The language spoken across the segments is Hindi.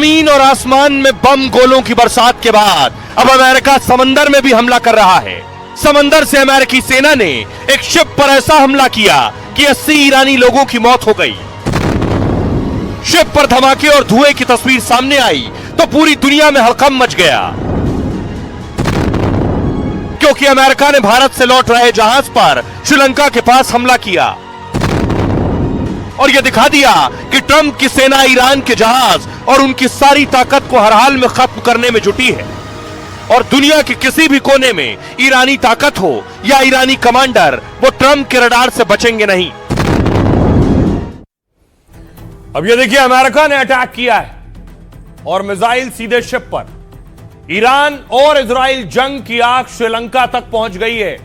जमीन और आसमान में बम गोलों की बरसात के बाद अब अमेरिका समंदर में भी हमला कर रहा है। समंदर से अमेरिकी सेना ने एक शिप पर ऐसा हमला किया कि 80 ईरानी लोगों की मौत हो गई। शिप पर धमाके और धुएं की तस्वीर सामने आई तो पूरी दुनिया में हड़कंप मच गया, क्योंकि अमेरिका ने भारत से लौट रहे जहाज पर श्रीलंका के पास हमला किया और यह दिखा दिया कि ट्रंप की सेना ईरान के जहाज और उनकी सारी ताकत को हर हाल में खत्म करने में जुटी है। और दुनिया के किसी भी कोने में ईरानी ताकत हो या ईरानी कमांडर, वो ट्रंप के रडार से बचेंगे नहीं। अब यह देखिए, अमेरिका ने अटैक किया है और मिसाइल सीधे शिप पर। ईरान और इजराइल जंग की आग श्रीलंका तक पहुंच गई है।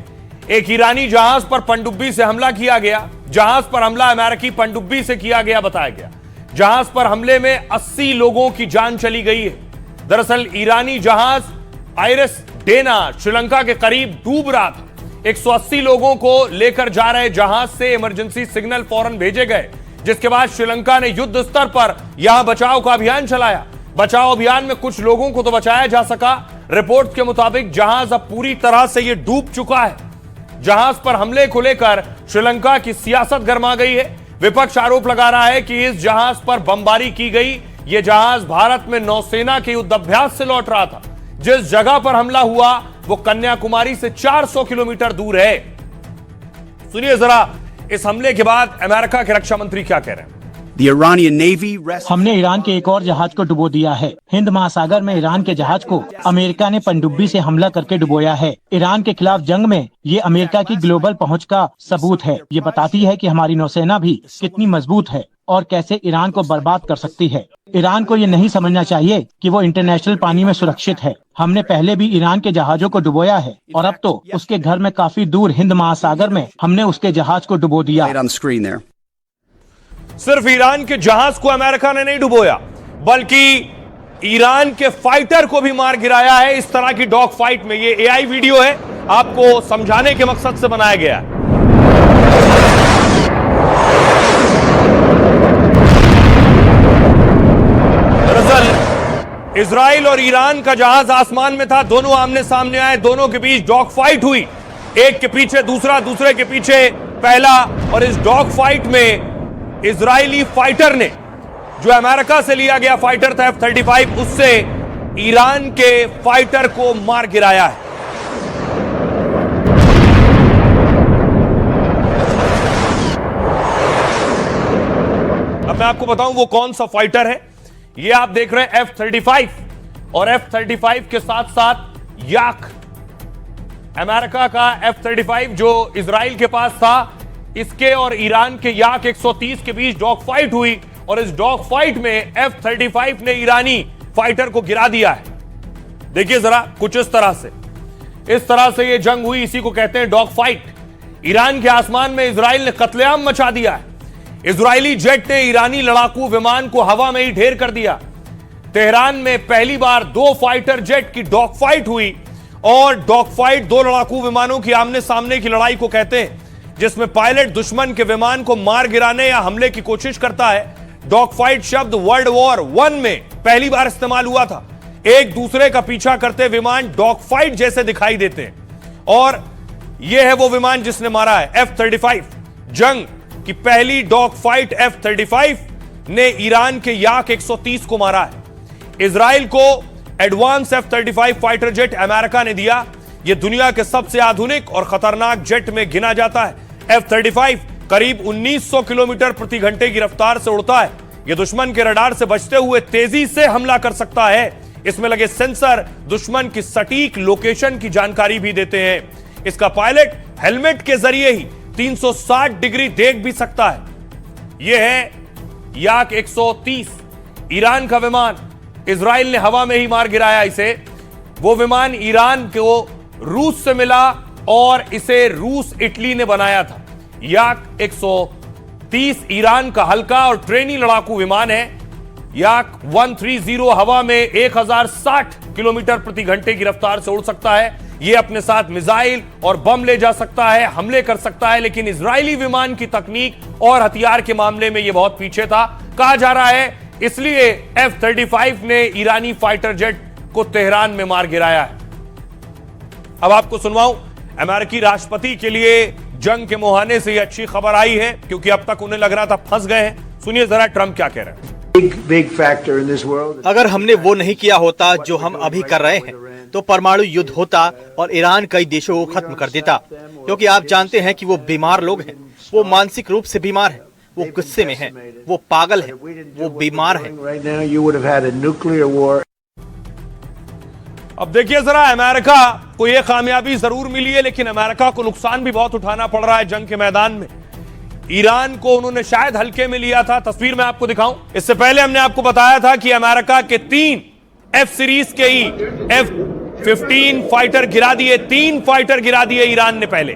एक ईरानी जहाज पर पनडुब्बी से हमला किया गया। जहाज पर हमला अमेरिकी पनडुब्बी से किया गया बताया गया। जहाज पर हमले में 80 लोगों की जान चली गई है। दरअसल ईरानी जहाज आइरिस डेना श्रीलंका के करीब डूब रहा था। 180 लोगों को लेकर जा रहे जहाज से इमरजेंसी सिग्नल फौरन भेजे गए, जिसके बाद श्रीलंका ने युद्ध स्तर पर यहां बचाव का अभियान चलाया। बचाव अभियान में कुछ लोगों को तो बचाया जा सका। रिपोर्ट के मुताबिक जहाज अब पूरी तरह से यह डूब चुका है। जहाज पर हमले को लेकर श्रीलंका की सियासत गर्मा गई है। विपक्ष आरोप लगा रहा है कि इस जहाज पर बमबारी की गई। यह जहाज भारत में नौसेना के युद्धाभ्यास से लौट रहा था। जिस जगह पर हमला हुआ वो कन्याकुमारी से 400 किलोमीटर दूर है। सुनिए जरा इस हमले के बाद अमेरिका के रक्षा मंत्री क्या कह रहे हैं। हमने ईरान के एक और जहाज को डुबो दिया है। हिंद महासागर में ईरान के जहाज को अमेरिका ने पनडुब्बी से हमला करके डुबोया है। ईरान के खिलाफ जंग में ये अमेरिका की ग्लोबल पहुंच का सबूत है। ये बताती है कि हमारी नौसेना भी कितनी मजबूत है और कैसे ईरान को बर्बाद कर सकती है। ईरान को ये नहीं समझना चाहिए कि वो इंटरनेशनल पानी में सुरक्षित है। हमने पहले भी ईरान के जहाजों को डुबोया है और अब तो उसके घर में काफी दूर हिंद महासागर में हमने उसके जहाज को डुबो दिया। सिर्फ ईरान के जहाज को अमेरिका ने नहीं डुबोया, बल्कि ईरान के फाइटर को भी मार गिराया है। इस तरह की डॉग फाइट में ये एआई वीडियो है, आपको समझाने के मकसद से बनाया गया है। दरअसल इजराइल और ईरान का जहाज आसमान में था। दोनों आमने सामने आए, दोनों के बीच डॉग फाइट हुई। एक के पीछे दूसरा, दूसरे के पीछे पहला। और इस डॉग फाइट में इजरायली फाइटर ने, जो अमेरिका से लिया गया फाइटर था F-35, उससे ईरान के फाइटर को मार गिराया है। अब मैं आपको बताऊं वो कौन सा फाइटर है। ये आप देख रहे हैं F-35, और F-35 के साथ साथ याक, अमेरिका का F-35 जो इजराइल के पास था, इसके और ईरान के याक 130 के बीच डॉग फाइट हुई और इस डॉग फाइट में F-35 ने ईरानी फाइटर को गिरा दिया है। देखिए जरा कुछ इस तरह से ये जंग हुई। इसी को कहते हैं डॉग फाइट। ईरान के आसमान में इजराइल ने कत्लेआम मचा दिया है। इजरायली जेट ने ईरानी लड़ाकू विमान को हवा में ही ढेर कर दिया। तेहरान में पहली बार 2 फाइटर जेट की डॉग फाइट हुई और डॉग फाइट 2 लड़ाकू विमानों की आमने सामने की लड़ाई को कहते हैं, जिसमें पायलट दुश्मन के विमान को मार गिराने या हमले की कोशिश करता है। डॉग फाइट शब्द वर्ल्ड वॉर 1 में पहली बार इस्तेमाल हुआ था। एक दूसरे का पीछा करते विमान डॉग फाइट जैसे दिखाई देते हैं और यह है वो विमान जिसने मारा है F-35। जंग की पहली डॉग फाइट F-35 ने ईरान के याक 130 को मारा है। इजराइल को advance F-35 fighter jet America ने दिया। यह दुनिया के सबसे आधुनिक और खतरनाक जेट में गिना जाता है। F-35 करीब 1900 किलोमीटर प्रति घंटे की रफ्तार से उड़ता है। यह दुश्मन के रडार से बचते हुए तेजी से हमला कर सकता है। इसमें लगे सेंसर दुश्मन की सटीक लोकेशन की जानकारी भी देते हैं। इसका पायलट हेलमेट के जरिए ही 360 डिग्री देख भी सकता है। यह है याक 130, ईरान का विमान। इजराइल ने हवा में ही मार गिराया इसे। वो विमान ईरान को रूस से मिला और इसे रूस इटली ने बनाया था। याक 130 ईरान का हल्का और ट्रेनी लड़ाकू विमान है। याक 130 हवा में 1060 किलोमीटर प्रति घंटे की रफ्तार से उड़ सकता है। यह अपने साथ मिसाइल और बम ले जा सकता है, हमले कर सकता है, लेकिन इजरायली विमान की तकनीक और हथियार के मामले में यह बहुत पीछे था। कहा जा रहा है इसलिए F-35 ने ईरानी फाइटर जेट को तेहरान में मार गिराया है। अब आपको सुनवाऊं, अमेरिकी राष्ट्रपति के लिए जंग के मुहाने से यह अच्छी खबर आई है, क्योंकि अब तक उन्हें लग रहा था फंस गए हैं। सुनिए जरा ट्रंप क्या कह रहे हैं। अगर हमने वो नहीं किया होता जो हम अभी कर रहे हैं, तो परमाणु युद्ध होता और ईरान कई देशों को खत्म कर देता। क्योंकि आप जानते हैं कि वो बीमार लोग हैं, वो मानसिक रूप से बीमार हैं, वो गुस्से में हैं, वो पागल हैं, वो बीमार हैं। अब देखिए जरा, अमेरिका को यह कामयाबी जरूर मिली है, लेकिन अमेरिका को नुकसान भी बहुत उठाना पड़ रहा है जंग के मैदान में। ईरान को उन्होंने शायद हल्के में लिया था। तस्वीर मैं आपको दिखाऊं, इससे पहले हमने आपको बताया था कि अमेरिका के 3 F सीरीज के ही F-15 फाइटर गिरा दिए, 3 फाइटर गिरा दिए ईरान ने पहले।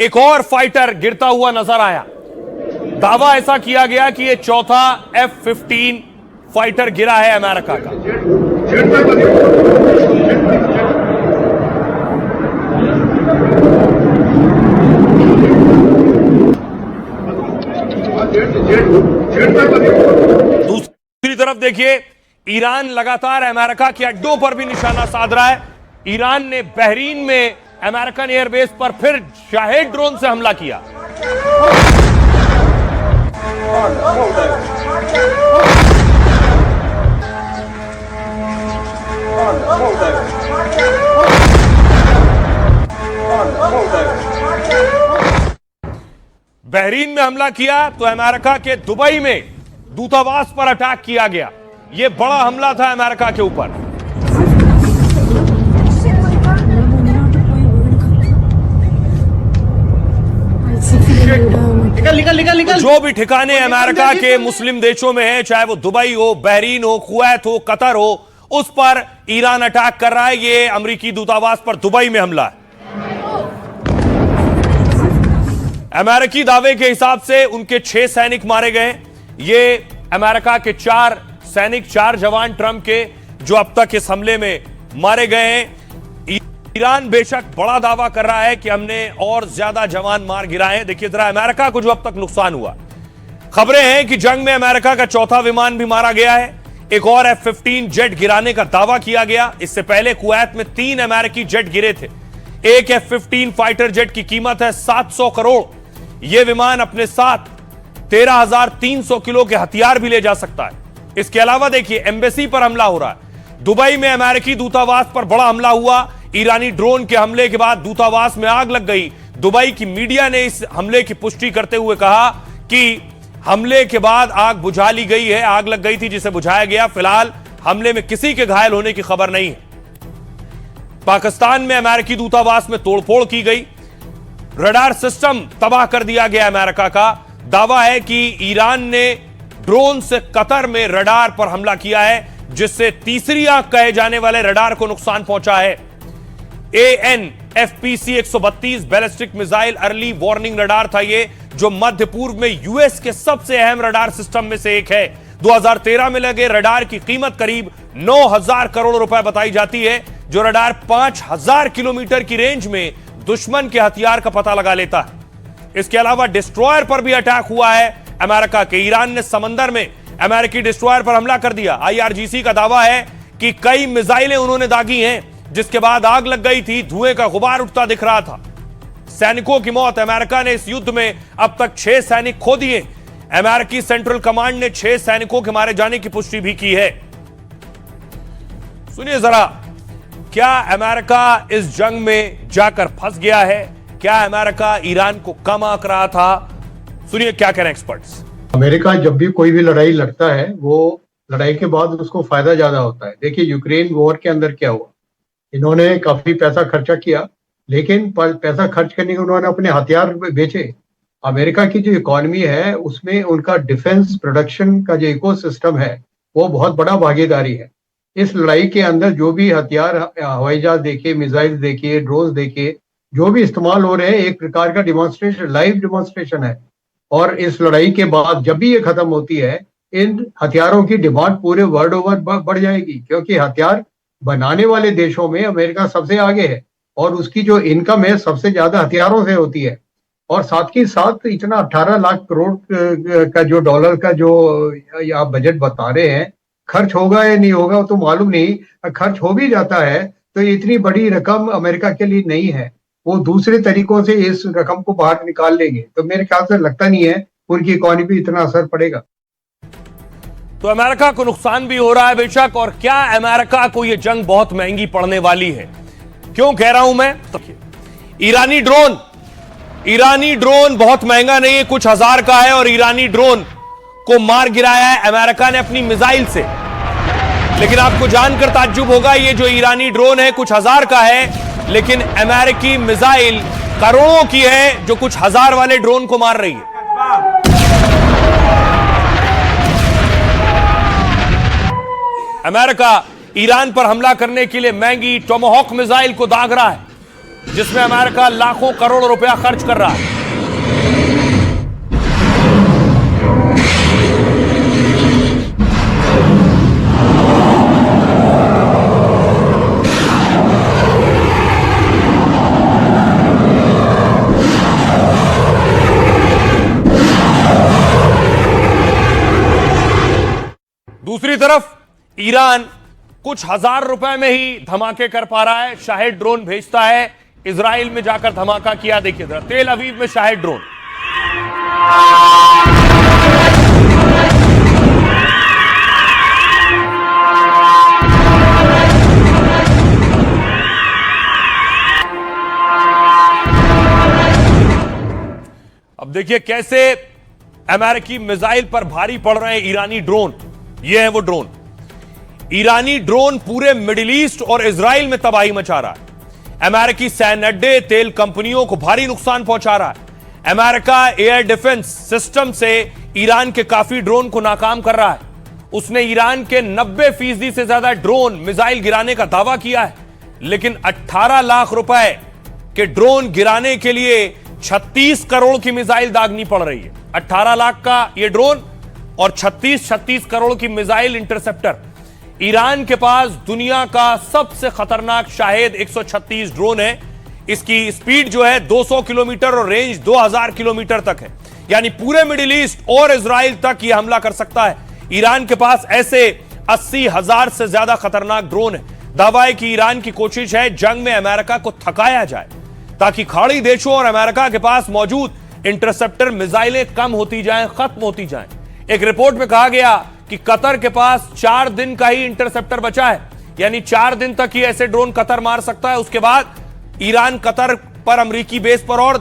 एक और फाइटर गिरता हुआ नजर आया। दावा ऐसा किया गया कि यह चौथा F-15 फाइटर गिरा है अमेरिका का। दूसरी तरफ देखिए, ईरान लगातार अमेरिका के अड्डों पर भी निशाना साध रहा है। ईरान ने बहरीन में अमेरिकन एयरबेस पर फिर शाहेद ड्रोन से हमला किया। बहरीन में हमला किया तो अमेरिका के दुबई में दूतावास पर अटैक किया गया। यह बड़ा हमला था अमेरिका के ऊपर। निकल। जो भी ठिकाने अमेरिका के मुस्लिम देशों में हैं, चाहे वो दुबई हो, बहरीन हो, कुवैत हो, कतर हो, उस पर ईरान अटैक कर रहा है। ये अमेरिकी दूतावास पर दुबई में हमला है। अमेरिकी दावे के हिसाब से उनके 6 सैनिक मारे गए। ये अमेरिका के 4 सैनिक, 4 जवान ट्रंप के, जो अब तक इस हमले में मारे गए हैं। ईरान बेशक बड़ा दावा कर रहा है कि हमने और ज्यादा जवान मार गिराए हैं। देखिए जरा अमेरिका को जो अब तक नुकसान हुआ। खबरें हैं कि जंग में अमेरिका का चौथा विमान भी मारा गया है। एक और F-15 जेट गिराने का दावा किया गया। इससे पहले कुवैत में 3 अमेरिकी जेट गिरे थे। एक F-15 फाइटर जेट की कीमत है 700 करोड़। यह विमान अपने साथ 13,300 किलो के हथियार भी ले जा सकता है। इसके अलावा देखिए, एम्बेसी पर हमला हो रहा है। दुबई में अमेरिकी दूतावास पर बड़ा हमला हुआ। ईरानी ड्रोन के हमले के बाद दूतावास में आग लग गई। दुबई की मीडिया ने इस हमले की पुष्टि करते हुए कहा कि हमले के बाद आग बुझा ली गई है। आग लग गई थी जिसे बुझाया गया। फिलहाल हमले में किसी के घायल होने की खबर नहीं है। पाकिस्तान में अमेरिकी दूतावास में तोड़फोड़ की गई। रडार सिस्टम तबाह कर दिया गया। अमेरिका का दावा है कि ईरान ने ड्रोन से कतर में रडार पर हमला किया है, जिससे तीसरी आंख कहे जाने वाले रडार को नुकसान पहुंचा है। AN/FPC-132 ballistic missile early warning radar था ये, जो मध्य पूर्व में यूएस के सबसे अहम रडार सिस्टम में से एक है। 2013 में लगे रडार की कीमत करीब 9,000 करोड़ रुपए बताई जाती है, जो रडार 5,000 किलोमीटर की रेंज में दुश्मन के हथियार का पता लगा लेता है। इसके अलावा डिस्ट्रॉयर पर भी अटैक हुआ है अमेरिका के। ईरान ने समंदर में अमेरिकी डिस्ट्रॉयर पर हमला कर दिया। IRGC का दावा है कि कई मिसाइलें उन्होंने दागी हैं, जिसके बाद आग लग गई थी। धुएं का गुबार उठता दिख रहा था। सैनिकों की मौत। अमेरिका ने इस युद्ध में अब तक 6 सैनिक खो दिए। अमेरिकी सेंट्रल कमांड ने 6 सैनिकों के मारे जाने की पुष्टि भी की है। सुनिए जरा, क्या अमेरिका इस जंग में जाकर फंस गया है? क्या अमेरिका ईरान को कम आंक रहा था? सुनिए क्या कह रहे हैं एक्सपर्ट्स। अमेरिका जब भी कोई भी लड़ाई लड़ता है, वो लड़ाई के बाद उसको फायदा ज्यादा होता है। देखिए यूक्रेन वॉर के अंदर क्या हुआ। इन्होंने काफी पैसा खर्चा किया, लेकिन पैसा खर्च करने के उन्होंने अपने हथियार बेचे। अमेरिका की जो इकोनॉमी है उसमें उनका डिफेंस प्रोडक्शन का जो इकोसिस्टम है वो बहुत बड़ा भागीदारी है। इस लड़ाई के अंदर जो भी हथियार, हवाई जहाज देखिए, मिसाइल देखिए, ड्रोन देखिए, जो भी इस्तेमाल हो रहे हैं एक प्रकार का डिमॉन्स्ट्रेशन, लाइव डिमॉन्स्ट्रेशन है। और इस लड़ाई के बाद जब भी ये खत्म होती है, इन हथियारों की डिमांड पूरे वर्ल्ड ओवर बढ़ जाएगी, क्योंकि हथियार बनाने वाले देशों में अमेरिका सबसे आगे है और उसकी जो इनकम है सबसे ज्यादा हथियारों से होती है। और साथ ही साथ इतना 18 लाख करोड़ का जो डॉलर का जो आप बजट बता रहे हैं, खर्च होगा या नहीं होगा तो मालूम नहीं, खर्च हो भी जाता है तो इतनी बड़ी रकम अमेरिका के लिए नहीं है। वो दूसरे तरीकों से इस रकम को बाहर निकाल लेंगे, तो मेरे ख्याल से लगता नहीं है उनकी इकोनॉमी पे इतना असर पड़ेगा। तो अमेरिका को नुकसान भी हो रहा है बेशक, और क्या अमेरिका को यह जंग बहुत महंगी पड़ने वाली है? क्यों कह रहा हूं मैं? ईरानी ड्रोन बहुत महंगा नहीं है, कुछ हजार का है, और ईरानी ड्रोन को मार गिराया है अमेरिका ने अपनी मिसाइल से। लेकिन आपको जानकर ताज्जुब होगा, ये जो ईरानी ड्रोन है कुछ हजार का है, लेकिन अमेरिकी मिसाइल करोड़ों की है जो कुछ हजार वाले ड्रोन को मार रही है। अमेरिका ईरान पर हमला करने के लिए महंगी टोमाहॉक मिसाइल को दाग रहा है, जिसमें अमेरिका लाखों करोड़ रुपया खर्च कर रहा है। दूसरी तरफ ईरान कुछ हजार रुपए में ही धमाके कर पा रहा है। शाहिद ड्रोन भेजता है, इजराइल में जाकर धमाका किया। देखिए जरा, तेल अवीव में शाहिद ड्रोन। अब देखिए कैसे अमेरिकी मिसाइल पर भारी पड़ रहे हैं ईरानी ड्रोन। ये है वो ड्रोन। ईरानी ड्रोन पूरे मिडिल ईस्ट और इजराइल में तबाही मचा रहा है। अमेरिकी सैन्य अड्डे, तेल कंपनियों को भारी नुकसान पहुंचा रहा है। अमेरिका एयर डिफेंस सिस्टम से ईरान के काफी ड्रोन को नाकाम कर रहा है। उसने ईरान के 90% से ज्यादा ड्रोन मिसाइल गिराने का दावा किया है, लेकिन 18 लाख रुपए के ड्रोन गिराने के लिए 36 करोड़ की मिसाइल दागनी पड़ रही है। 18 लाख का यह ड्रोन और 36 करोड़ की मिसाइल इंटरसेप्टर। ईरान के पास दुनिया का सबसे खतरनाक शाहिद 136 ड्रोन है। इसकी स्पीड जो है 200 किलोमीटर और रेंज 2000 किलोमीटर तक है, यानी पूरे मिडिल ईस्ट और इजराइल तक यह हमला कर सकता है। ईरान के पास ऐसे 80,000 से ज्यादा खतरनाक ड्रोन है। दावा है कि ईरान की कोशिश है जंग में अमेरिका को थकाया जाए, ताकि खाड़ी देशों और अमेरिका के पास मौजूद इंटरसेप्टर मिसाइलें कम होती जाएं, खत्म होती जाएं। एक रिपोर्ट में कहा गया कि कतर के पास 4 दिन का ही इंटरसेप्टर बचा है, यानी 4 दिन तक ही ऐसे ड्रोन कतर मार सकता है। उसके बाद ईरान कतर पर अमेरिकी बेस पर और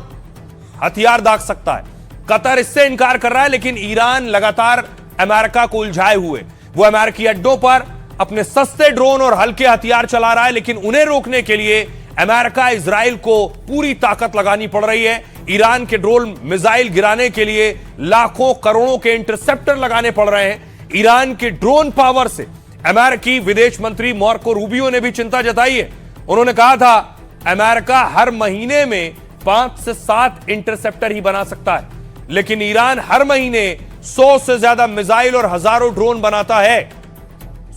हथियार दाग सकता है। कतर इससे इनकार कर रहा है, लेकिन ईरान लगातार अमेरिका को उलझाए हुए वो अमेरिकी अड्डों पर अपने सस्ते ड्रोन और हल्के हथियार चला रहा है। लेकिन उन्हें रोकने के लिए अमेरिका इजराइल को पूरी ताकत लगानी पड़ रही है। ईरान के ड्रोन मिसाइल गिराने के लिए लाखों करोड़ों के इंटरसेप्टर लगाने पड़ रहे हैं। ईरान के ड्रोन पावर से अमेरिकी विदेश मंत्री मार्को रूबियो ने भी चिंता जताई है। उन्होंने कहा था अमेरिका हर महीने में 5 से 7 इंटरसेप्टर ही बना सकता है, लेकिन ईरान हर महीने 100 से ज्यादा मिसाइल और हजारों ड्रोन बनाता है।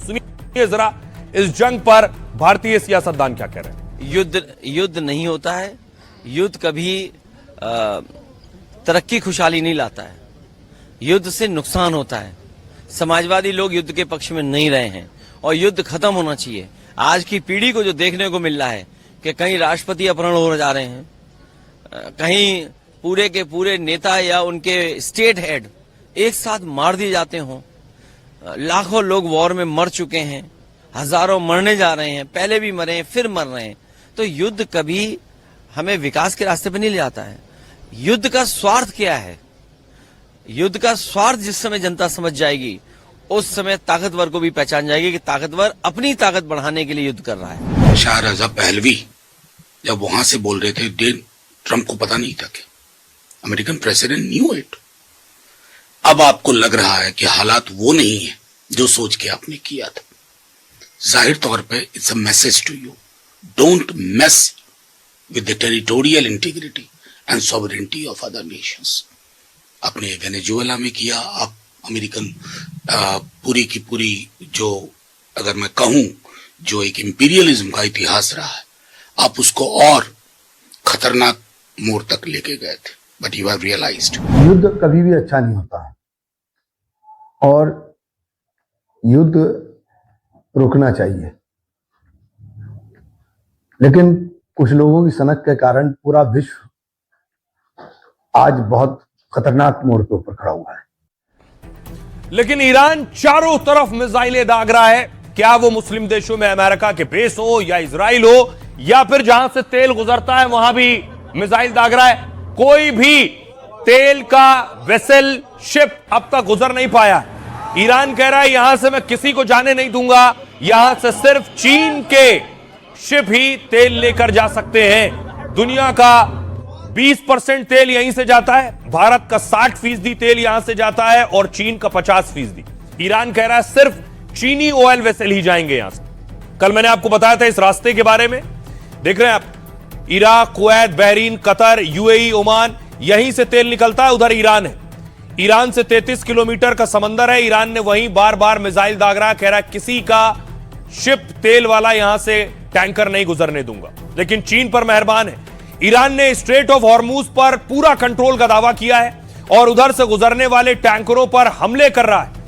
सुनिए जरा इस जंग पर भारतीय सियासतदान क्या कह रहे हैं। युद्ध नहीं होता है। युद्ध कभी तरक्की खुशहाली नहीं लाता है। युद्ध से नुकसान होता है। समाजवादी लोग युद्ध के पक्ष में नहीं रहे हैं और युद्ध खत्म होना चाहिए। आज की पीढ़ी को जो देखने को मिल रहा है कि कहीं राष्ट्रपति अपहरण हो जा रहे हैं, कहीं पूरे के पूरे नेता या उनके स्टेट हेड एक साथ मार दिए जाते हों, लाखों लोग वॉर में मर चुके हैं, हजारों मरने जा रहे हैं, पहले भी मरे हैं फिर मर रहे हैं, तो युद्ध कभी हमें विकास के रास्ते पर नहीं ले जाता है। युद्ध का स्वार्थ क्या है? युद्ध का स्वार्थ जिस समय जनता समझ जाएगी, उस समय ताकतवर को भी पहचान जाएगी कि ताकतवर अपनी ताकत बढ़ाने के लिए युद्ध कर रहा है। शाह रजा पहलवी जब वहां से बोल रहे थे, ट्रंप को पता नहीं था कि अमेरिकन प्रेसिडेंट न्यू इट। अब आपको लग रहा है कि हालात वो नहीं है जो सोच के आपने किया था। जाहिर तौर पे it's a message to you, don't mess with the territorial integrity and sovereignty of other nations. अपने वेनेजुएला में किया, आप अमेरिकन पूरी की पूरी जो अगर मैं कहूं जो एक इंपीरियलिज्म का इतिहास रहा है, आप उसको और खतरनाक मोड़ तक लेके गए थे, बट यू हैव रियलाइज्ड युद्ध कभी भी अच्छा नहीं होता है और युद्ध रुकना चाहिए, लेकिन कुछ लोगों की सनक के कारण पूरा विश्व आज बहुत खतरनाक मोड़ के ऊपर खड़ा हुआ है। लेकिन ईरान चारों तरफ मिसाइलें दाग रहा है। क्या वो मुस्लिम देशों में अमेरिका के बेस हो या इजराइल हो या फिर जहां से तेल गुजरता है वहां भी मिसाइल दाग रहा है। कोई भी तेल का वेसल शिप अब तक गुजर नहीं पाया। ईरान कह रहा है यहां से मैं किसी को जाने नहीं दूंगा, यहां से सिर्फ चीन के शिप ही तेल लेकर जा सकते हैं। दुनिया का 20% तेल यहीं से जाता है, भारत का 60% तेल यहां से जाता है और चीन का 50%। ईरान कह रहा है सिर्फ चीनी ऑयल वेसल ही जाएंगे यहां से। कल मैंने आपको बताया था इस रास्ते के बारे में, देख रहे हैं आप, Iraq, Kuwait, Bahrain, Qatar, UAE, Oman, यहीं से तेल निकलता है। उधर ईरान है, ईरान से 33 किलोमीटर का समंदर है। ईरान ने वहीं बार बार मिसाइल दाग रहा, कह रहा है किसी का शिप तेल वाला यहां से टैंकर नहीं गुजरने दूंगा। लेकिन चीन पर मेहरबान है, ईरान ने स्ट्रेट ऑफ हॉर्मूज पर पूरा कंट्रोल का दावा किया है और उधर से गुजरने वाले टैंकरों पर हमले कर रहा है।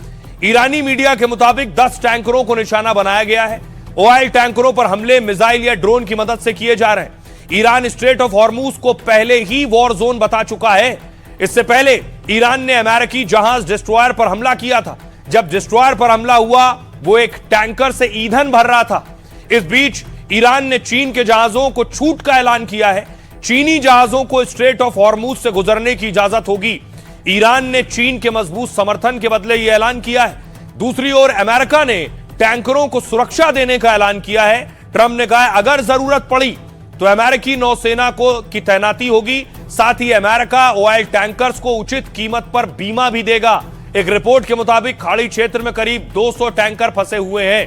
ईरानी मीडिया के मुताबिक 10 टैंकरों को निशाना बनाया गया है। ऑयल टैंकरों पर हमले मिसाइल या ड्रोन की मदद से किए जा रहे हैं। ईरान स्ट्रेट ऑफ हॉर्मूज को पहले ही वॉर जोन बता चुका है। इससे पहले ईरान ने अमेरिकी जहाज डिस्ट्रॉयर पर हमला किया था। जब डिस्ट्रॉयर पर हमला हुआ वो एक टैंकर से ईंधन भर रहा था। इस बीच ईरान ने चीन के जहाजों को छूट का ऐलान किया है। चीनी जहाजों को स्ट्रेट ऑफ हॉर्मूज से गुजरने की इजाजत होगी। ईरान ने चीन के मजबूत समर्थन के बदले यह ऐलान किया है। दूसरी ओर अमेरिका ने टैंकरों को सुरक्षा देने का ऐलान किया है। ट्रंप ने कहा अगर जरूरत पड़ी तो अमेरिकी नौसेना की तैनाती होगी। साथ ही अमेरिका ऑयल टैंकर्स को उचित कीमत पर बीमा भी देगा। एक रिपोर्ट के मुताबिक खाड़ी क्षेत्र में करीब 200 टैंकर फंसे हुए हैं।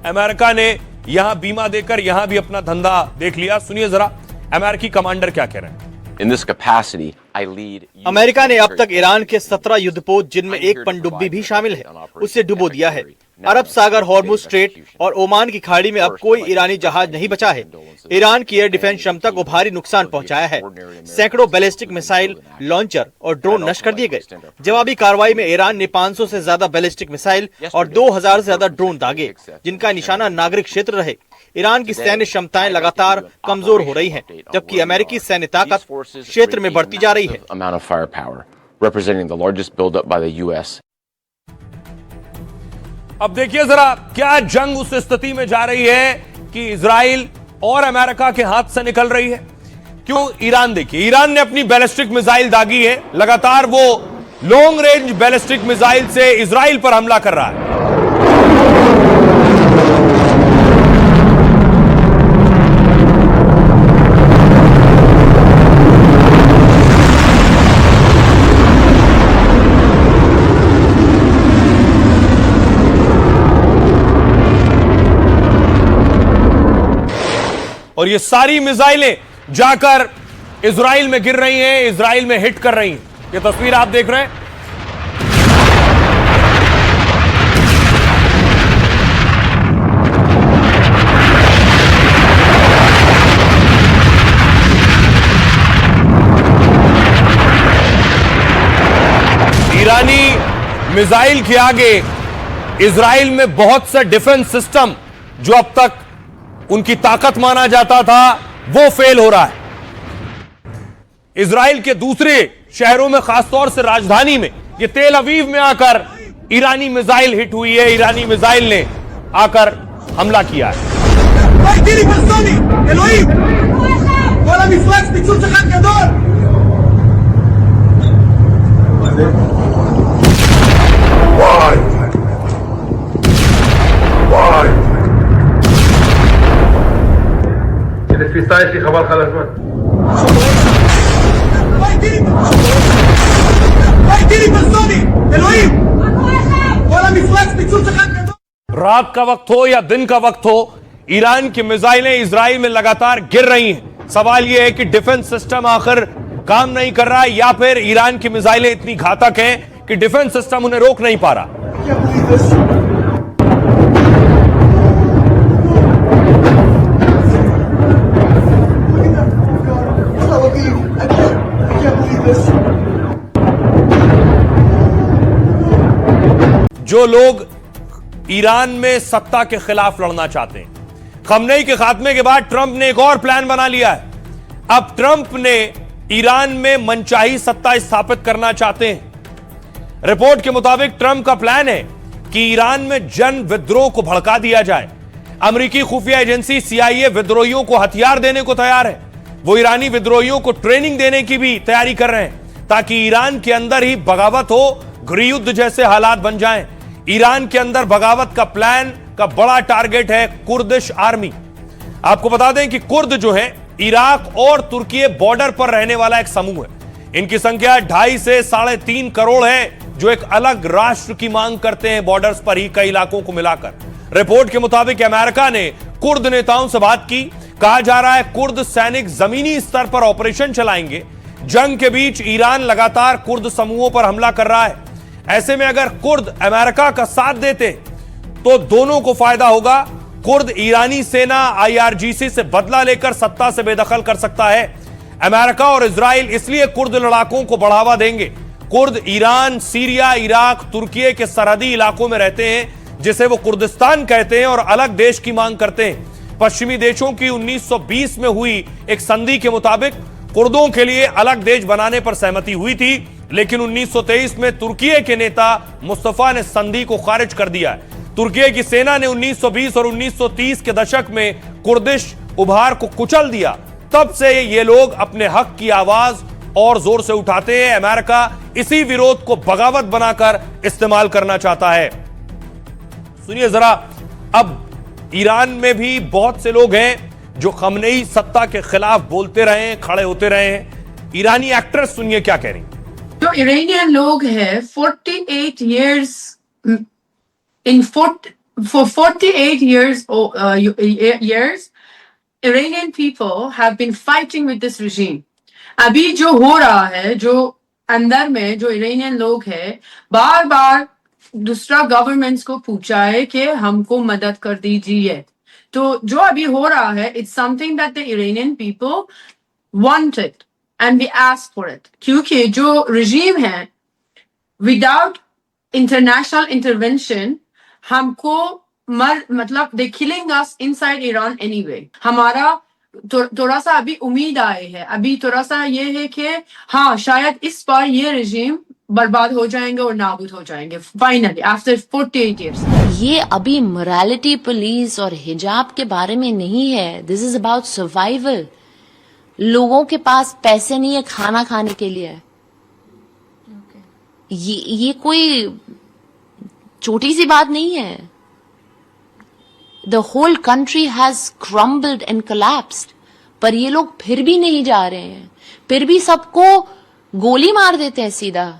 अमेरिका ने यहां बीमा देकर यहां भी अपना धंधा देख लिया। सुनिए जरा अमेरिकी कमांडर क्या कह रहे हैं। In this capacity, I lead America ने अब तक ईरान के 17 युद्धपोत, जिनमें एक पनडुब्बी भी शामिल है, उसे डुबो दिया है। अरब सागर, हॉर्मुज स्ट्रेट और ओमान की खाड़ी में अब कोई ईरानी जहाज नहीं बचा है। ईरान की एयर डिफेंस क्षमता को भारी नुकसान पहुंचाया है। सैकड़ों बैलिस्टिक मिसाइल लॉन्चर और ड्रोन नष्ट कर दिए गए। जवाबी कार्रवाई में ईरान ने 500 से ज्यादा बैलिस्टिक मिसाइल और 2000 से ज्यादा ड्रोन दागे, जिनका निशाना नागरिक क्षेत्र रहे। ईरान की सैन्य क्षमताएं लगातार कमजोर हो रही हैं, जबकि अमेरिकी सैन्य ताकत क्षेत्र में बढ़ती जा रही है। अब देखिए जरा क्या जंग उस स्थिति में जा रही है कि इजराइल और अमेरिका के हाथ से निकल रही है। क्यों? ईरान देखिए, ईरान ने अपनी बैलिस्टिक मिसाइल दागी है। लगातार वो लॉन्ग रेंज बैलिस्टिक मिसाइल से इजराइल पर हमला कर रहा है। और ये सारी मिसाइलें जाकर इजराइल में गिर रही हैं, इजराइल में हिट कर रही हैं। ये तस्वीर आप देख रहे हैं। ईरानी मिसाइल के आगे इजराइल में बहुत से डिफेंस सिस्टम जो अब तक उनकी ताकत माना जाता था वो फेल हो रहा है। इजराइल के दूसरे शहरों में, खासतौर से राजधानी में, ये तेल अवीव में आकर ईरानी मिसाइल हिट हुई है। ईरानी मिसाइल ने आकर हमला किया है। रात का वक्त हो या दिन का वक्त हो, ईरान की मिसाइलें इजराइल में लगातार गिर रही हैं। सवाल यह है कि डिफेंस सिस्टम आखिर काम नहीं कर रहा है या फिर ईरान की मिसाइलें इतनी घातक हैं कि डिफेंस सिस्टम उन्हें रोक नहीं पा रहा। जो लोग ईरान में सत्ता के खिलाफ लड़ना चाहते हैं, खमनेई के खात्मे के बाद ट्रंप ने एक और प्लान बना लिया है। अब ट्रंप ने ईरान में मनचाही सत्ता स्थापित करना चाहते हैं। रिपोर्ट के मुताबिक ट्रंप का प्लान है कि ईरान में जन विद्रोह को भड़का दिया जाए। अमेरिकी खुफिया एजेंसी CIA विद्रोहियों को हथियार देने को तैयार है। वो ईरानी विद्रोहियों को ट्रेनिंग देने की भी तैयारी कर रहे हैं ताकि ईरान के अंदर ही बगावत हो, गृहयुद्ध जैसे हालात बन जाएं। ईरान के अंदर बगावत का प्लान का बड़ा टारगेट है कुर्दिश आर्मी। आपको बता दें कि कुर्द जो है इराक और तुर्की बॉर्डर पर रहने वाला एक समूह है। इनकी संख्या 2.5 से 3.5 करोड़ है जो एक अलग राष्ट्र की मांग करते हैं बॉर्डर्स पर ही कई इलाकों को मिलाकर। रिपोर्ट के मुताबिक अमेरिका ने कुर्द नेताओं से बात की। कहा जा रहा है कुर्द सैनिक जमीनी स्तर पर ऑपरेशन चलाएंगे। जंग के बीच ईरान लगातार कुर्द समूहों पर हमला कर रहा है। ऐसे में अगर कुर्द अमेरिका का साथ देते तो दोनों को फायदा होगा। कुर्द ईरानी सेना IRGC से बदला लेकर सत्ता से बेदखल कर सकता है। अमेरिका और इजराइल इसलिए कुर्द लड़ाकों को बढ़ावा देंगे। कुर्द ईरान, सीरिया, इराक, तुर्की के सरहदी इलाकों में रहते हैं जिसे वो कुर्दिस्तान कहते हैं और अलग देश की मांग करते हैं। पश्चिमी देशों की 1920 में हुई एक संधि के मुताबिक कुर्दों के लिए अलग देश बनाने पर सहमति हुई थी, लेकिन 1923 में तुर्की के नेता मुस्तफा ने संधि को खारिज कर दिया। तुर्की की सेना ने 1920 और 1930 के दशक में कुर्दिश उभार को कुचल दिया। तब से ये लोग अपने हक की आवाज और जोर से उठाते हैं। अमेरिका इसी विरोध को बगावत बनाकर इस्तेमाल करना चाहता है। सुनिए जरा, अब ईरान में भी बहुत से लोग हैं जो खमनेई सत्ता के खिलाफ बोलते रहे हैं, खड़े होते रहे हैं। ईरानी एक्ट्रेस सुनिए क्या कह रही। जो इरानियन लोग हैं 48 years for 48 years Iranian people have been fighting with this regime. अभी जो हो रहा है, जो अंदर में जो इरानियन लोग हैं बार बार दूसरा गवर्नमेंट्स को पूछा है कि हमको मदद कर दीजिए। तो जो अभी हो रहा है it's something that the Iranian people wanted and we asked for it, क्योंकि जो regime है without international intervention हमको मतलब they killing us inside Iran anyway। हमारा थोड़ा सा अभी उम्मीद आए है, अभी थोड़ा सा ये है कि हाँ शायद इस बार ये regime बर्बाद हो जाएंगे और नाबूद हो जाएंगे फाइनली आफ्टर 48 years। ये अभी मोरालिटी पुलिस और हिजाब के बारे में नहीं है। This is about survival. लोगों के पास पैसे नहीं है खाना खाने के लिए। ये कोई छोटी सी बात नहीं है। The whole country has crumbled and collapsed, पर ये लोग फिर भी नहीं जा रहे हैं, फिर भी सबको गोली मार देते हैं सीधा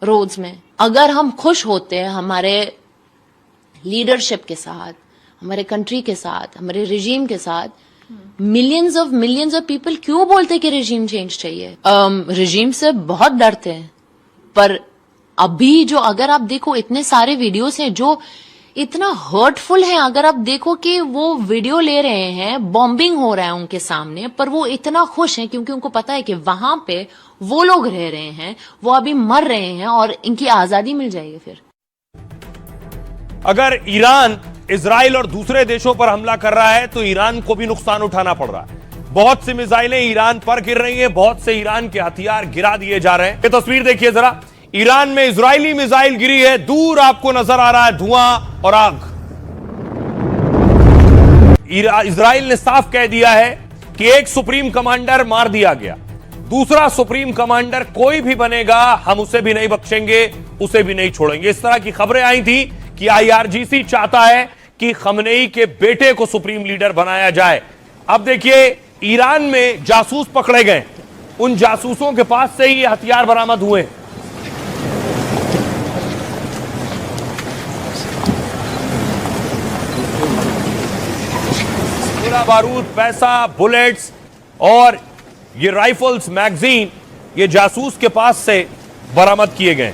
रोड्स में। अगर हम खुश होते हैं हमारे लीडरशिप के साथ, हमारे कंट्री के साथ, हमारे रिजीम के साथ, मिलियंस ऑफ पीपल क्यों बोलते कि रिजीम चेंज चाहिए? रिजीम से बहुत डरते हैं, पर अभी जो अगर आप देखो इतने सारे वीडियोस हैं जो इतना हर्टफुल हैं। अगर आप देखो कि वो वीडियो ले रहे हैं, बॉम्बिंग हो रहा है उनके सामने, पर वो इतना खुश हैं क्योंकि उनको पता है कि वहां पे वो लोग रह रहे हैं, वो अभी मर रहे हैं और इनकी आजादी मिल जाएगी। फिर अगर ईरान इजराइल और दूसरे देशों पर हमला कर रहा है तो ईरान को भी नुकसान उठाना पड़ रहा है। बहुत सी मिसाइलें ईरान पर गिर रही हैं, बहुत से ईरान के हथियार गिरा दिए जा रहे हैं। ये तस्वीर देखिए जरा, ईरान में इजरायली मिसाइल गिरी है, दूर आपको नजर आ रहा है धुआं और आग। इजराइल ने साफ कह दिया है कि एक सुप्रीम कमांडर मार दिया गया, दूसरा सुप्रीम कमांडर कोई भी बनेगा हम उसे भी नहीं बख्शेंगे, उसे भी नहीं छोड़ेंगे। इस तरह की खबरें आई थी कि IRGC चाहता है कि खमनेई के बेटे को सुप्रीम लीडर बनाया जाए। अब देखिए ईरान में जासूस पकड़े गए, उन जासूसों के पास से ही हथियार बरामद हुए। गोला बारूद, पैसा, बुलेट्स और ये राइफल्स, मैगजीन, ये जासूस के पास से बरामद किए गए।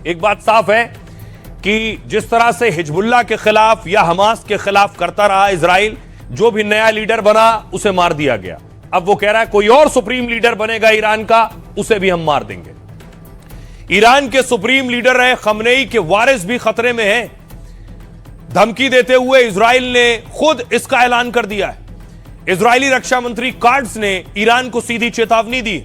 एक बात साफ है कि जिस तरह से हिजबुल्लाह के खिलाफ या हमास के खिलाफ करता रहा इजराइल, जो भी नया लीडर बना उसे मार दिया गया। अब वो कह रहा है कोई और सुप्रीम लीडर बनेगा ईरान का, उसे भी हम मार देंगे। ईरान के सुप्रीम लीडर रहे खमनेई के वारिस भी खतरे में हैं। धमकी देते हुए इजराइल ने खुद इसका ऐलान कर दिया है। इजरायली रक्षा मंत्री कार्ड्स ने ईरान को सीधी चेतावनी दी,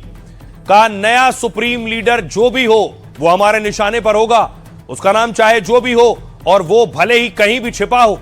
कहा नया सुप्रीम लीडर जो भी हो वो हमारे निशाने पर होगा, उसका नाम चाहे जो भी हो और वो भले ही कहीं भी छिपा हो।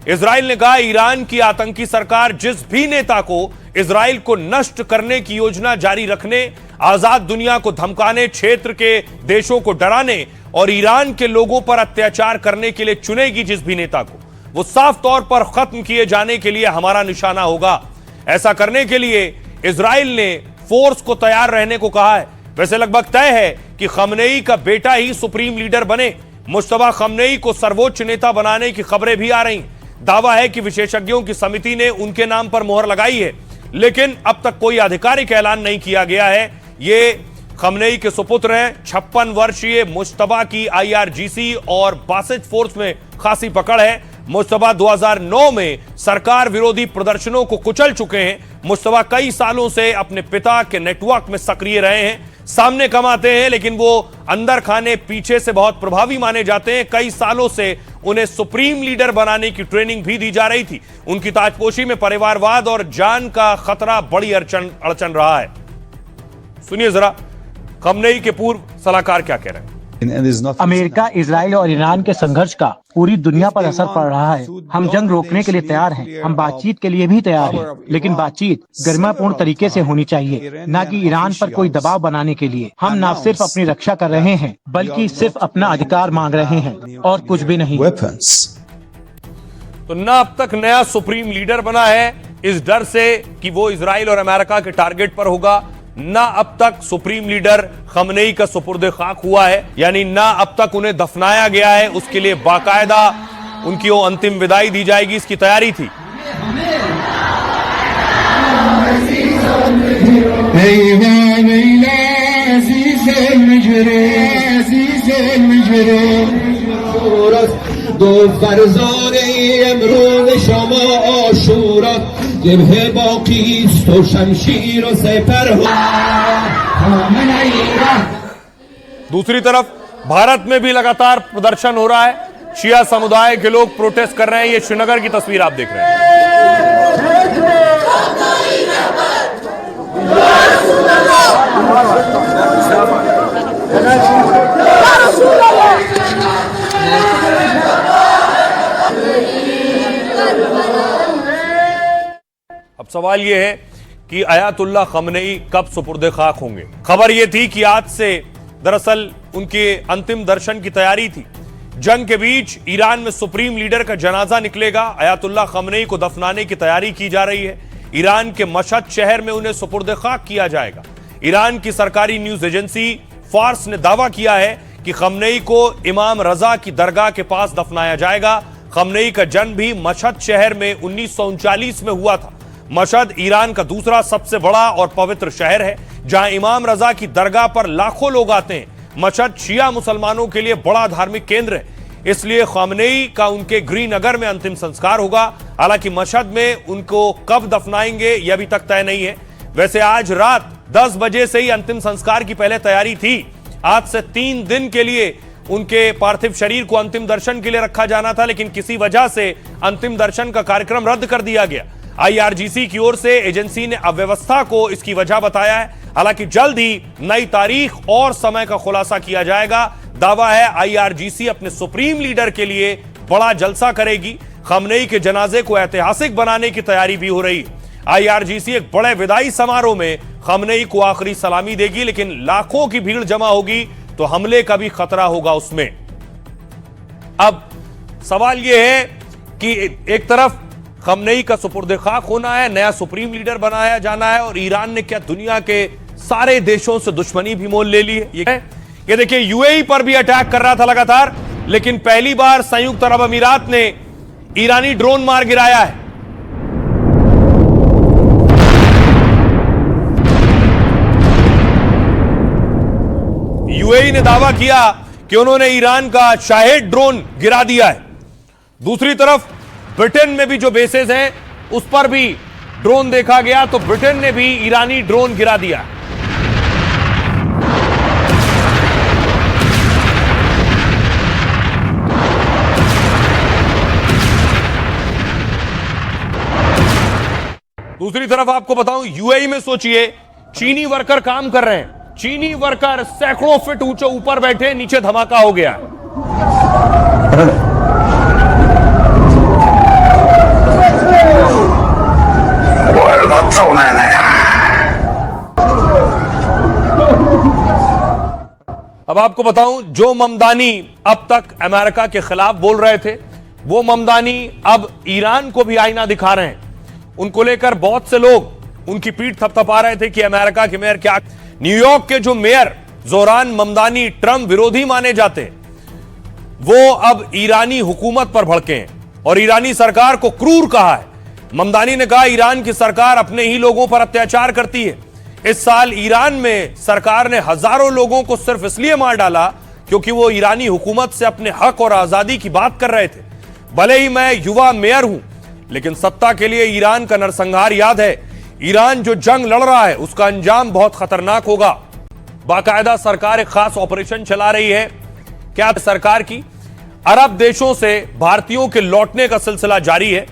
इजराइल ने कहा ईरान की आतंकी सरकार जिस भी नेता को इजराइल को नष्ट करने की योजना जारी रखने, आजाद दुनिया को धमकाने, क्षेत्र के देशों को डराने और ईरान के लोगों पर अत्याचार करने के लिए चुनेगी जिस भी नेता को, वो साफ तौर पर खत्म किए जाने के लिए हमारा निशाना होगा। ऐसा करने के लिए इजराइल ने फोर्स को तैयार रहने को कहा है। वैसे लगभग तय है कि खमनेई का बेटा ही सुप्रीम लीडर बने। मुश्तबा खमनेई को सर्वोच्च नेता बनाने की खबरें भी आ रही। दावा है कि विशेषज्ञों की समिति ने उनके नाम पर मोहर लगाई है, लेकिन अब तक कोई आधिकारिक ऐलान नहीं किया गया है। ये खमनेई के सुपुत्र हैं। 56 वर्षीय मुश्तबा की IRGC और बासित फोर्स में खासी पकड़ है। मुश्तबा 2009 में सरकार विरोधी प्रदर्शनों को कुचल चुके हैं। मुश्तबा कई सालों से अपने पिता के नेटवर्क में सक्रिय रहे हैं। सामने कम आते हैं लेकिन वो अंदर खाने पीछे से बहुत प्रभावी माने जाते हैं। कई सालों से उन्हें सुप्रीम लीडर बनाने की ट्रेनिंग भी दी जा रही थी। उनकी ताजपोशी में परिवारवाद और जान का खतरा बड़ी अड़चन रहा है। सुनिए जरा खमनेई के पूर्व सलाहकार क्या कह रहे हैं। अमेरिका, इजराइल और ईरान के संघर्ष का पूरी दुनिया पर असर पड़ रहा है। हम जंग रोकने के लिए तैयार हैं, हम बातचीत के लिए भी तैयार हैं, लेकिन बातचीत गरिमापूर्ण तरीके से होनी चाहिए, न कि ईरान पर कोई दबाव बनाने के लिए। हम न सिर्फ अपनी रक्षा कर रहे हैं बल्कि सिर्फ अपना अधिकार मांग रहे हैं और कुछ भी नहीं। तो न अब तक नया सुप्रीम लीडर बना है इस डर से कि वो इजराइल और अमेरिका के टारगेट पर होगा, ना अब तक सुप्रीम लीडर खमनेई का सुपुर्द खाक हुआ है, यानी ना अब तक उन्हें दफनाया गया है। उसके लिए बाकायदा उनकी वो अंतिम विदाई दी जाएगी, इसकी तैयारी थी। दूसरी तरफ भारत में भी लगातार प्रदर्शन हो रहा है। शिया समुदाय के लोग प्रोटेस्ट कर रहे हैं। ये श्रीनगर की तस्वीर आप देख रहे हैं। अब सवाल यह है कि अयातुल्लाह खमनेई कब सुपुर्द खाक होंगे। खबर यह थी कि आज से दरअसल उनके अंतिम दर्शन की तैयारी थी। जंग के बीच ईरान में सुप्रीम लीडर का जनाजा निकलेगा। अयातुल्लाह खमनेई को दफनाने की तैयारी की जा रही है। ईरान के मशहद शहर में उन्हें सुपुर्द खाक किया जाएगा। ईरान की सरकारी न्यूज एजेंसी फार्स ने दावा किया है कि खमनेई को इमाम रजा की दरगाह के पास दफनाया जाएगा। खमनेई का जन्म भी मशहद शहर में 1939 में हुआ था। मशहद ईरान का दूसरा सबसे बड़ा और पवित्र शहर है, जहां इमाम रजा की दरगाह पर लाखों लोग आते हैं। मशहद शिया मुसलमानों के लिए बड़ा धार्मिक केंद्र है, इसलिए खमनेई का उनके गृहनगर में अंतिम संस्कार होगा। हालांकि मशहद में उनको कब दफनाएंगे यह अभी तक तय नहीं है। वैसे आज रात 10 बजे से ही अंतिम संस्कार की पहले तैयारी थी। आज से 3 दिन के लिए उनके पार्थिव शरीर को अंतिम दर्शन के लिए रखा जाना था, लेकिन किसी वजह से अंतिम दर्शन का कार्यक्रम रद्द कर दिया गया। IRGC की ओर से एजेंसी ने अव्यवस्था को इसकी वजह बताया है। हालांकि जल्द ही नई तारीख और समय का खुलासा किया जाएगा। दावा है IRGC अपने सुप्रीम लीडर के लिए बड़ा जलसा करेगी। खमनेई के जनाजे को ऐतिहासिक बनाने की तैयारी भी हो रही है। IRGC एक बड़े विदाई समारोह में खमनेई को आखिरी सलामी देगी, लेकिन लाखों की भीड़ जमा होगी तो हमले का भी खतरा होगा उसमें। अब सवाल यह है कि एक तरफ खमनेई का सुपुर्द खाक होना है, नया सुप्रीम लीडर बनाया जाना है, और ईरान ने क्या दुनिया के सारे देशों से दुश्मनी भी मोल ले ली है। ये देखिए UAE पर भी अटैक कर रहा था लगातार, लेकिन पहली बार संयुक्त अरब अमीरात ने ईरानी ड्रोन मार गिराया है। यूएई ने दावा किया कि उन्होंने ईरान का शाहेद ड्रोन गिरा दिया है। दूसरी तरफ ब्रिटेन में भी जो बेसेस हैं उस पर भी ड्रोन देखा गया, तो ब्रिटेन ने भी ईरानी ड्रोन गिरा दिया। दूसरी तरफ आपको बताऊं, यूएई में सोचिए चीनी वर्कर काम कर रहे हैं, चीनी वर्कर सैकड़ों फीट ऊंचे ऊपर बैठे, नीचे धमाका हो गया। अब आपको बताऊं, जो ममदानी अब तक अमेरिका के खिलाफ बोल रहे थे, वो ममदानी अब ईरान को भी आईना दिखा रहे हैं। उनको लेकर बहुत से लोग उनकी पीठ थपथपा रहे थे कि अमेरिका के मेयर क्या। न्यूयॉर्क के जो मेयर जोरान ममदानी ट्रंप विरोधी माने जाते हैं, वो अब ईरानी हुकूमत पर भड़के हैं और ईरानी सरकार को क्रूर कहा है। ममदानी ने कहा ईरान की सरकार अपने ही लोगों पर अत्याचार करती है। इस साल ईरान में सरकार ने हजारों लोगों को सिर्फ इसलिए मार डाला क्योंकि वो ईरानी हुकूमत से अपने हक और आजादी की बात कर रहे थे। भले ही मैं युवा मेयर हूं, लेकिन सत्ता के लिए ईरान का नरसंहार याद है। ईरान जो जंग लड़ रहा है उसका अंजाम बहुत खतरनाक होगा। बाकायदा सरकार एक खास ऑपरेशन चला रही है। क्या सरकार की अरब देशों से भारतीयों के लौटने का सिलसिला जारी है।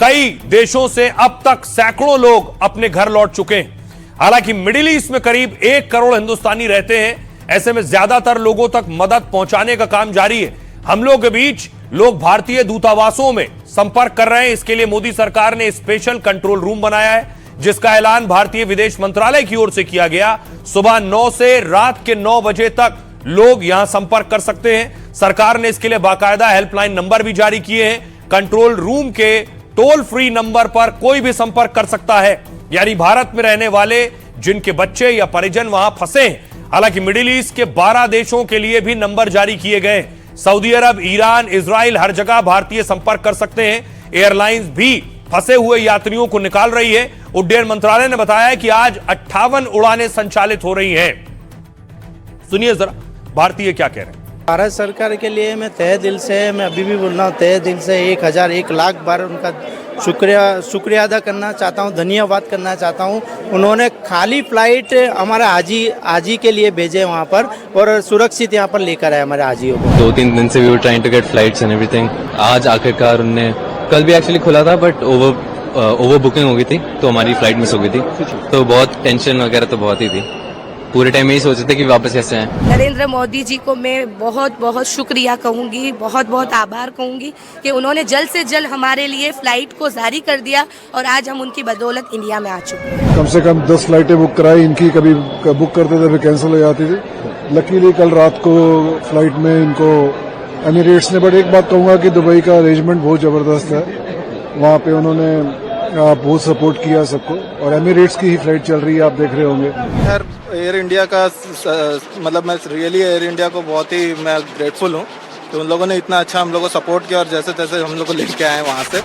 कई देशों से अब तक सैकड़ों लोग अपने घर लौट चुके हैं। हालांकि मिडिल ईस्ट में करीब 1 करोड़ हिंदुस्तानी रहते हैं। ऐसे में ज्यादातर लोगों तक मदद पहुंचाने का काम जारी है। हमलों के बीच लोग भारतीय दूतावासों में संपर्क कर रहे हैं। इसके लिए मोदी सरकार ने स्पेशल कंट्रोल रूम बनाया है, जिसका ऐलान भारतीय विदेश मंत्रालय की ओर से किया गया। सुबह 9 से रात के 9 बजे तक लोग यहां संपर्क कर सकते हैं। सरकार ने इसके लिए बाकायदा हेल्पलाइन नंबर भी जारी किए हैं। कंट्रोल रूम के टोल फ्री नंबर पर कोई भी संपर्क कर सकता है, यानी भारत में रहने वाले जिनके बच्चे या परिजन वहां फंसे हैं। हालांकि मिडिल ईस्ट के 12 देशों के लिए भी नंबर जारी किए गए। सऊदी अरब, ईरान, इजराइल, हर जगह भारतीय संपर्क कर सकते हैं। एयरलाइंस भी फंसे हुए यात्रियों को निकाल रही है। उड्डयन मंत्रालय ने बताया कि आज 58 उड़ानें संचालित हो रही हैं। सुनिए जरा भारतीय क्या कह रहे हैं। भारत सरकार के लिए मैं तहे दिल से, मैं अभी भी बोल रहा हूँ, तहे दिल से 1000 1 लाख बार उनका शुक्रिया अदा करना चाहता हूँ, धन्यवाद करना चाहता हूँ। उन्होंने खाली फ्लाइट हमारे हाजी के लिए भेजे वहाँ पर और सुरक्षित यहाँ पर लेकर आए हमारे हाजियों को। 2-3 दिन से we were trying to get flights and everything. आज आखिरकार उनने, कल भी एक्चुअली खुला था बट ओवर बुकिंग हो गई थी तो हमारी फ्लाइट मिस हो गई थी। तो बहुत टेंशन वगैरह तो बहुत ही थी। पूरे टाइम यही सोचते थे कि वापस कैसे आए। नरेंद्र मोदी जी को मैं बहुत बहुत शुक्रिया कहूँगी, बहुत बहुत आभार कहूँगी कि उन्होंने जल्द से जल्द हमारे लिए फ़्लाइट को जारी कर दिया और आज हम उनकी बदौलत इंडिया में आ चुके हैं। कम से कम 10 फ्लाइटें बुक कराई इनकी, कभी बुक करते थे फिर कैंसिल हो जाती थी। लकीली कल रात को फ्लाइट में इनको एमिरेट्स ने, बट एक बात कहूँगा कि दुबई का अरेंजमेंट बहुत ज़बरदस्त है। वहाँ पे उन्होंने बहुत सपोर्ट किया सबको और एमिरेट्स की ही फ्लाइट चल रही है, आप देख रहे होंगे। यार एयर इंडिया का मतलब मैं रियली एयर इंडिया को बहुत ही मैं ग्रेटफुल हूँ कि उन लोगों ने इतना अच्छा हम लोग को सपोर्ट किया और जैसे तैसे हम लोग को लेके आए वहाँ से।